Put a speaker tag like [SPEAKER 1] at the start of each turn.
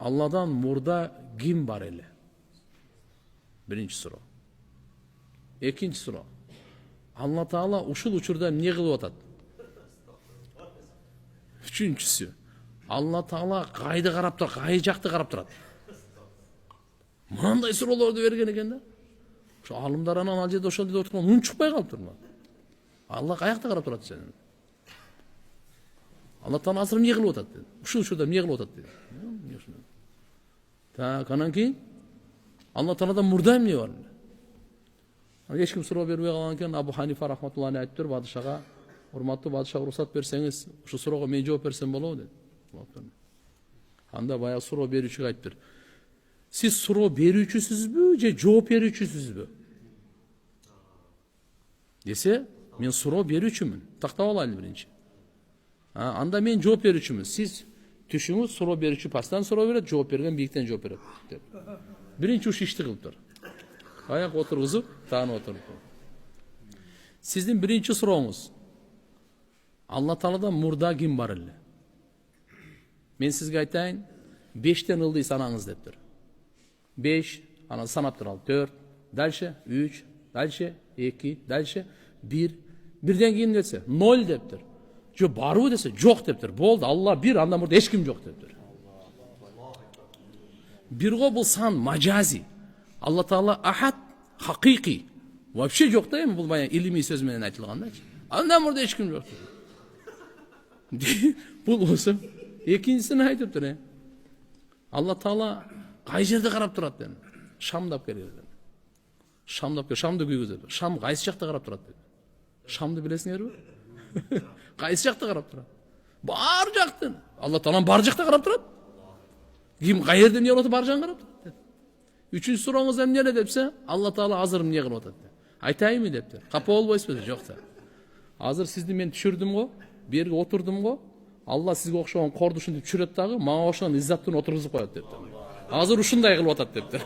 [SPEAKER 1] Allah'dan murda kim var ele? Birinci soru. İkinci soru. Allah Taala uşul uçurda ne kılıp atat? Üçüncüsü. Allah Taala kaydı karap tur, kayı jaktı karap turat. Mınдай суроолорду берген экен да. Ошо алымдар анан ал жерде ошол жерде отурган үн чыкпай калыптырмы? Алла каякта карап турат сени? Allah Taala азыр эмне кылып атат dedi. Ушул учурда эмне кылып атат dedi. Так, анан кийин Allah Taala'da murda эмне бар? Эч ким суроо бербей калган экен. Абу Ханифа рахматуллахи алейхи айтыптыр падышага, урматтуу падыша уруксат берсеңиз, ушу суроого мен жооп берсем болобу dedi. Анда баягы суроо берүүчүгө айтыптыр. Siz суроо берүүчүсүзбү же жооп берүүчүсүзбү? Десе, мен суроо берүүчүмүн. Тактап алайлы биринчи. Анда мен жооп берүүчүмүн. Сиз түшүңүз суроо берүүчү пастан суроо берет, жооп берген бийиктен жооп берет деп. Биринчи ушу ишти кылыптыр. Аяк отургузуп, таанып отуруп. Сиздин биринчи сурооңуз. Алла Тааладан мурда ким бар эле? Мен сизге айтайын, 5тен ылдый санаңыз дептир. 5, анан санаптыр ал. 4, дальше 3, дальше 2, дальше 1. Бирден кийин десе 0 дептир. Жо барбы десе жок дептир. Болду, Алла бир, андан мурда эч ким жок дептир. Бирго бул сан мажази. Алла Таала ахад, хакыйкый. Вообще жок да эми бул баягы илимий сөз менен айтылгандачы. Андан мурда эч ким жок. Бул болсо экинчисин айтыптыр. Алла Таала кай жерде карап турат dedi. Шамдап келген. Шамдап кел, шамды күйгүзөт. Шам кайсы жакта карап турат dedi. Шамды билесиңерби? Кайсы жакта карап турат? Бар жактан. Алла Таала бар жакта карап турат. Ким кай жерде эмне кылып бар жагын карап турат. Үчүнчү сурооңуз эмне эле депсе, Алла Таала азыр эмне кылып атат деп. Айтайынбы дептир. Капа болбойсузбу? Жок да. Азыр сизди мен түшүрдүм го, берге отурдум го. Алла сизге окшогон кордушун түшүрөт дагы, мага окшогон иззаттын отургузуп коет дептир. Азыр ушундай кылып атат дептир.